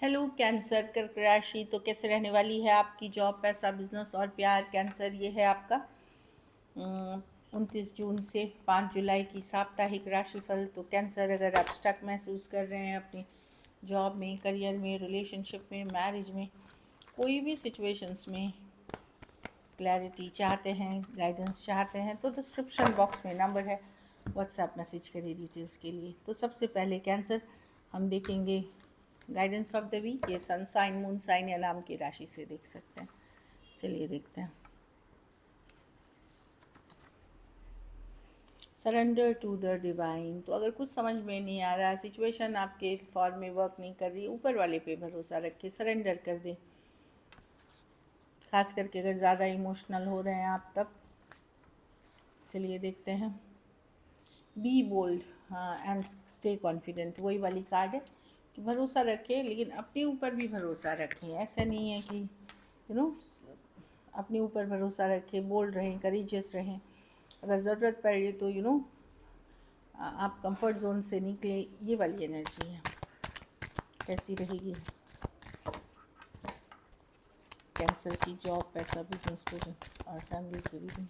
Hello cancer कर्क राशि, तो कैसे रहने वाली है आपकी जॉब, पैसा, बिजनेस और प्यार। कैंसर, ये है आपका 29 जून से 5 जुलाई की साप्ताहिक राशिफल। तो कैंसर, अगर आप स्टक महसूस कर रहे हैं अपनी जॉब में, करियर में, रिलेशनशिप में, मैरिज में, कोई भी सिचुएशंस में क्लैरिटी चाहते हैं, गाइडेंस चाहते हैं, तो डिस्क्रिप्शन बॉक्स में नंबर है, व्हाट्सएप मैसेज करिए डिटेल्स के लिए। तो सबसे पहले कैंसर हम देखेंगे गाइडेंस ऑफ द वीक। ये सन साइन, मून साइन या नाम की राशि से देख सकते हैं। चलिए देखते हैं। Surrender to the divine. तो अगर कुछ समझ में नहीं आ रहा, सिचुएशन आपके फॉर्म में वर्क नहीं कर रही, ऊपर वाले पे भरोसा रख के सरेंडर कर दें। खास करके अगर ज़्यादा इमोशनल हो रहे हैं आप तब। चलिए देखते हैं। बी बोल्ड, हाँ, एंड स्टे कॉन्फिडेंट, वही वाली कार्ड है कि भरोसा रखें, लेकिन अपने ऊपर भी भरोसा रखें। ऐसा नहीं है कि अपने ऊपर भरोसा रखें, बोल्ड रहें, करेजियस रहें। अगर ज़रूरत पड़े तो आप कंफर्ट जोन से निकले, ये वाली एनर्जी है। कैसी रहेगी कैंसर की जॉब, पैसा, बिजनेस, स्टूडेंट और फैमिली की रीडिंग।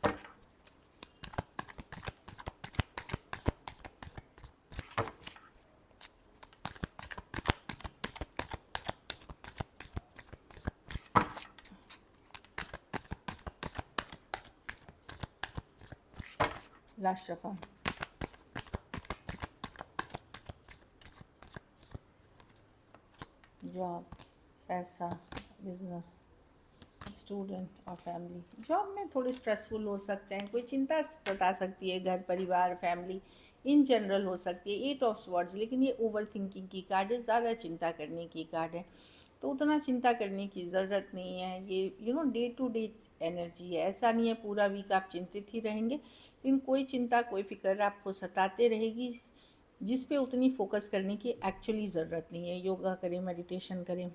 लास्ट रफा, जॉब, पैसा, बिजनेस, स्टूडेंट और फैमिली। जॉब में थोड़े स्ट्रेसफुल हो सकते हैं, कोई चिंता सता सकती है, घर परिवार फैमिली इन जनरल हो सकती है। 8 ऑफ स्वॉर्ड्स, लेकिन ये ओवर थिंकिंग की कार्ड है, ज़्यादा चिंता करने की कार्ड है, तो उतना चिंता करने की ज़रूरत नहीं है। ये डे टू डे एनर्जी है। ऐसा नहीं है पूरा वीक आप चिंतित ही रहेंगे, लेकिन कोई चिंता, कोई फिक्र आपको सताते रहेगी, जिस पे उतनी फोकस करने की एक्चुअली ज़रूरत नहीं है। योगा करें, मेडिटेशन करें,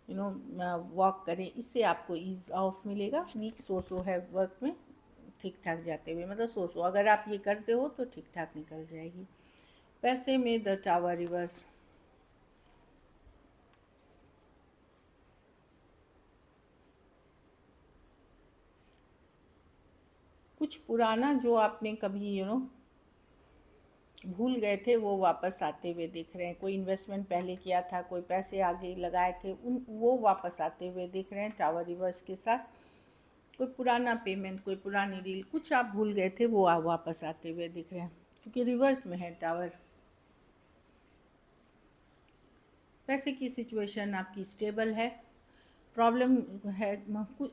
वॉक करें, इससे आपको ईज़ ऑफ मिलेगा। वीक सो है वर्क में, ठीक ठाक जाते हुए, मतलब सो अगर आप ये करते हो तो ठीक ठाक निकल जाएगी। पैसे में द टावर रिवर्स, कुछ पुराना जो आपने कभी भूल गए थे, वो वापस आते हुए दिख रहे हैं। कोई इन्वेस्टमेंट पहले किया था, कोई पैसे आगे लगाए थे, वो वापस आते हुए दिख रहे हैं टावर रिवर्स के साथ। कोई पुराना पेमेंट, कोई पुरानी डील, कुछ आप भूल गए थे, वो वापस आते हुए दिख रहे हैं, क्योंकि रिवर्स में है टावर। पैसे की सिचुएशन आपकी स्टेबल है। प्रॉब्लम है,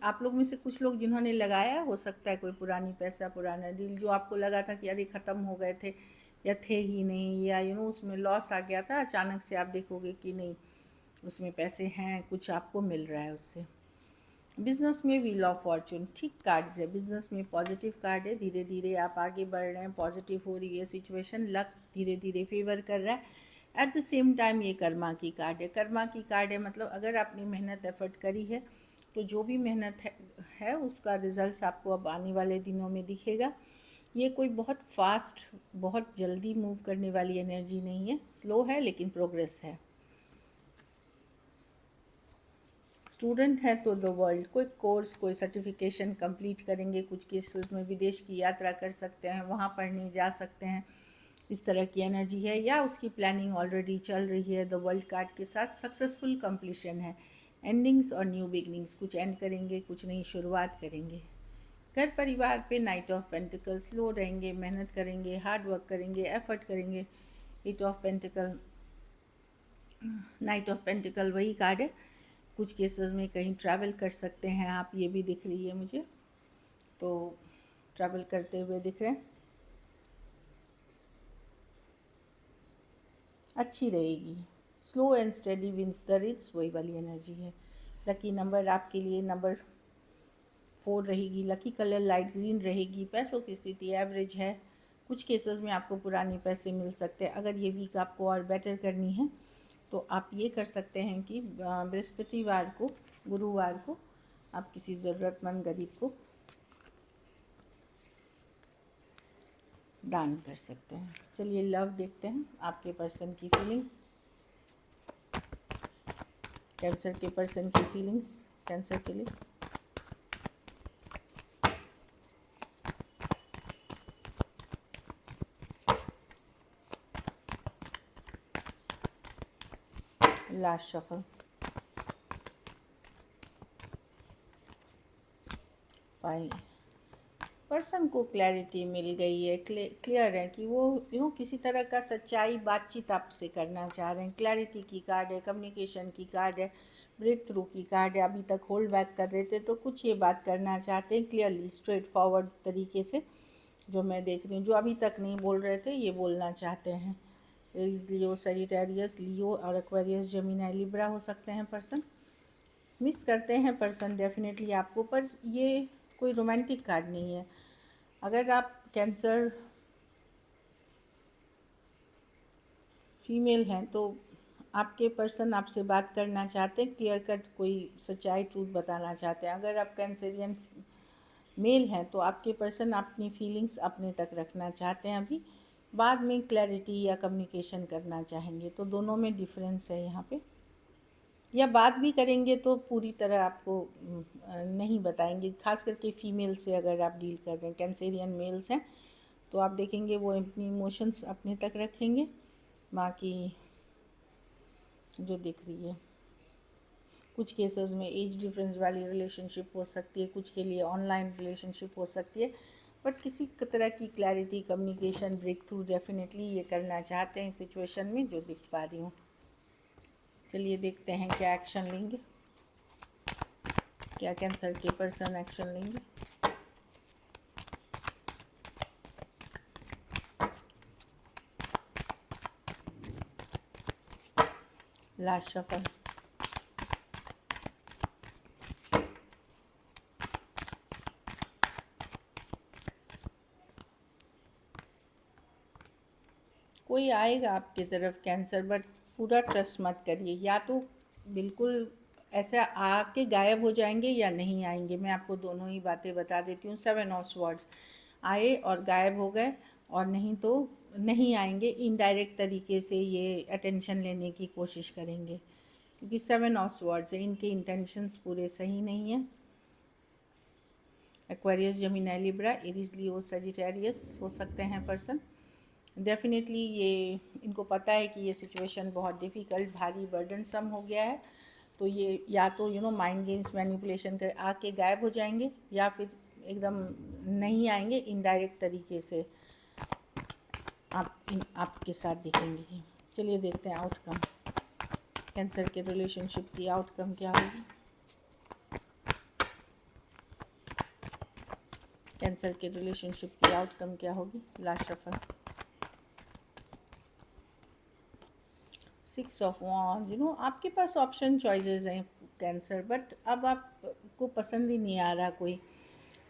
आप लोग में से कुछ लोग जिन्होंने लगाया, हो सकता है कोई पुरानी पैसा, पुराना डील जो आपको लगा था कि अरे ख़त्म हो गए थे या थे ही नहीं, या उसमें लॉस आ गया था, अचानक से आप देखोगे कि नहीं, उसमें पैसे हैं, कुछ आपको मिल रहा है उससे। बिजनेस में व्हील ऑफ फॉर्चून, ठीक कार्ड्स है। बिजनेस में पॉजिटिव कार्ड है, धीरे धीरे आप आगे बढ़ रहे हैं, पॉजिटिव हो रही है सिचुएशन, लक धीरे धीरे फेवर कर रहा है। एट द सेम टाइम ये कर्मा की कार्ड है। कर्मा की कार्ड है, मतलब अगर आपने मेहनत एफर्ट करी है, तो जो भी मेहनत है उसका रिजल्ट आपको अब आने वाले दिनों में दिखेगा। ये कोई बहुत फास्ट, बहुत जल्दी मूव करने वाली एनर्जी नहीं है, स्लो है लेकिन प्रोग्रेस है। स्टूडेंट है तो द वर्ल्ड, कोई कोर्स, कोई सर्टिफिकेशन कंप्लीट करेंगे, कुछ केसेस में विदेश की यात्रा कर सकते हैं, वहाँ पढ़ने जा सकते हैं, इस तरह की एनर्जी है। या उसकी प्लानिंग ऑलरेडी चल रही है। द वर्ल्ड कार्ड के साथ सक्सेसफुल कंप्लीशन है, एंडिंग्स और न्यू बिगनिंग्स, कुछ एंड करेंगे, कुछ नई शुरुआत करेंगे। घर परिवार पे नाइट ऑफ पेंटिकल, स्लो रहेंगे, मेहनत करेंगे, हार्ड वर्क करेंगे, एफर्ट करेंगे। Eight of pentacles, knight of pentacles वही कार्ड है। कुछ केसेस में कहीं ट्रैवल कर सकते हैं आप, ये भी दिख रही है मुझे, तो ट्रैवल करते हुए दिख रहे हैं, अच्छी रहेगी। Slow and steady wins the race, वही वाली एनर्जी है। लकी नंबर आपके लिए नंबर 4 रहेगी। लकी कलर लाइट ग्रीन रहेगी। पैसों की स्थिति एवरेज है। कुछ केसेस में आपको पुराने पैसे मिल सकते हैं। अगर ये वीक आपको और बेटर करनी है तो आप ये कर सकते हैं कि बृहस्पतिवार को, गुरुवार को आप किसी ज़रूरतमंद गरीब को दान कर सकते हैं। चलिए लव देखते हैं, आपके पर्सन की फीलिंग्स। कैंसर के पर्सन की फीलिंग्स कैंसर के लिए। Last shuffle. फाइन। पर्सन को क्लैरिटी मिल गई है, क्लियर है कि वो किसी तरह का सच्चाई बातचीत आपसे करना चाह रहे हैं। क्लैरिटी की कार्ड है, कम्युनिकेशन की कार्ड है, ब्रेक थ्रू की कार्ड है। अभी तक होल्ड बैक कर रहे थे तो कुछ ये बात करना चाहते हैं क्लियरली, स्ट्रेट फॉरवर्ड तरीके से, जो मैं देख रही हूँ। जो अभी तक नहीं बोल रहे थे ये बोलना चाहते हैं। लियो, सजिटेरियस, लियो और एक्वेरियस, जेमिनी, लिब्रा हो सकते हैं पर्सन। मिस करते हैं पर्सन डेफिनेटली आपको, पर ये कोई रोमांटिक कार्ड नहीं है। अगर आप कैंसर फीमेल हैं तो आपके पर्सन आपसे बात करना चाहते हैं, क्लियर कट कोई सच्चाई ट्रूथ बताना चाहते हैं। अगर आप कैंसरियन मेल हैं तो आपके पर्सन अपनी फीलिंग्स अपने तक रखना चाहते हैं, अभी बाद में क्लैरिटी या कम्युनिकेशन करना चाहेंगे। तो दोनों में डिफरेंस है यहाँ पे। या बात भी करेंगे तो पूरी तरह आपको नहीं बताएंगे, खास करके फीमेल से अगर आप डील कर रहे हैं। कैंसेरियन मेल्स हैं तो आप देखेंगे वो अपनी इमोशंस अपने तक रखेंगे। बाकी जो दिख रही है, कुछ केसेस में एज डिफरेंस वाली रिलेशनशिप हो सकती है, कुछ के लिए ऑनलाइन रिलेशनशिप हो सकती है, बट किसी तरह की clarity, communication, break through definitely ये करना चाहते हैं सिचुएशन में, जो दिख पा रही हूँ। चलिए देखते हैं क्या एक्शन लेंगे, क्या कैंसर के पर्सन एक्शन लेंगे। Last shuffle. कोई आएगा आपकी तरफ कैंसर, बट पूरा ट्रस्ट मत करिए। या तो बिल्कुल ऐसे आके गायब हो जाएंगे या नहीं आएंगे। मैं आपको दोनों ही बातें बता देती हूँ। 7 ऑफ स्वॉर्ड्स आए और गायब हो गए, और नहीं तो नहीं आएंगे। इनडायरेक्ट तरीके से ये अटेंशन लेने की कोशिश करेंगे, क्योंकि 7 ऑफ स्वॉर्ड्स है। इनके इंटेंशंस पूरे सही नहीं है। एक्वेरियस, जेमिनी, लिब्रा, एरीज, लियो, सजिटेरियस हो सकते हैं पर्सन। डेफिनेटली ये इनको पता है कि ये सिचुएशन बहुत डिफ़िकल्ट, भारी, बर्डनसम हो गया है। तो ये या तो माइंड गेम्स, मैनिपुलेशन कर आके गायब हो जाएंगे, या फिर एकदम नहीं आएंगे, इनडायरेक्ट तरीके से आपके साथ दिखेंगे। चलिए देखते हैं आउटकम, कैंसर के रिलेशनशिप की आउटकम क्या होगी। कैंसर के रिलेशनशिप की आउटकम क्या होगी। Last shuffle. 6 ऑफ वॉन्ड। आपके पास ऑप्शन चॉइसेस हैं कैंसर, बट अब आपको पसंद ही नहीं आ रहा कोई।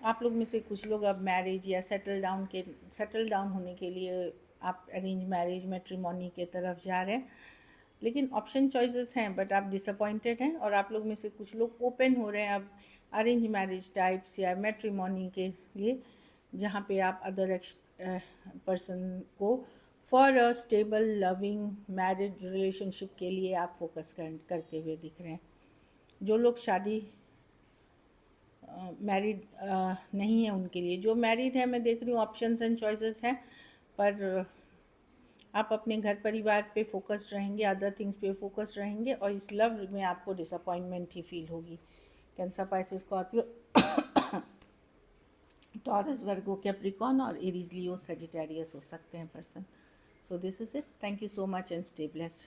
आप लोग में से कुछ लोग अब मैरिज या सेटल डाउन होने के लिए आप अरेंज मैरिज, मैट्रिमोनी के तरफ जा रहे हैं। लेकिन ऑप्शन चॉइसेस हैं, बट आप डिसअपॉइंटेड हैं। और आप लोग में से कुछ लोग ओपन हो रहे हैं अब अरेंज मैरिज टाइप्स या मैट्रिमोनी के लिए, जहाँ पे आप अदर पर्सन को for a stable loving married relationship के लिए आप फोकस करते हुए दिख रहे हैं। जो लोग शादी मैरिड नहीं है उनके लिए, जो मैरिड है मैं देख रही हूँ ऑप्शंस एंड चॉइसेस हैं, पर आप अपने घर परिवार पे फोकस्ड रहेंगे, अदर थिंग्स पे फोकस्ड रहेंगे, और इस लव में आपको डिसअपॉइंटमेंट ही फील होगी। कैंसर, पाइसेस, स्कॉर्पियो, टॉरस, वर्गो, कैप्रिकॉर्न और एरीज, लियो, सजिटेरियस हो सकते हैं person. So this is it. Thank you so much and stay blessed.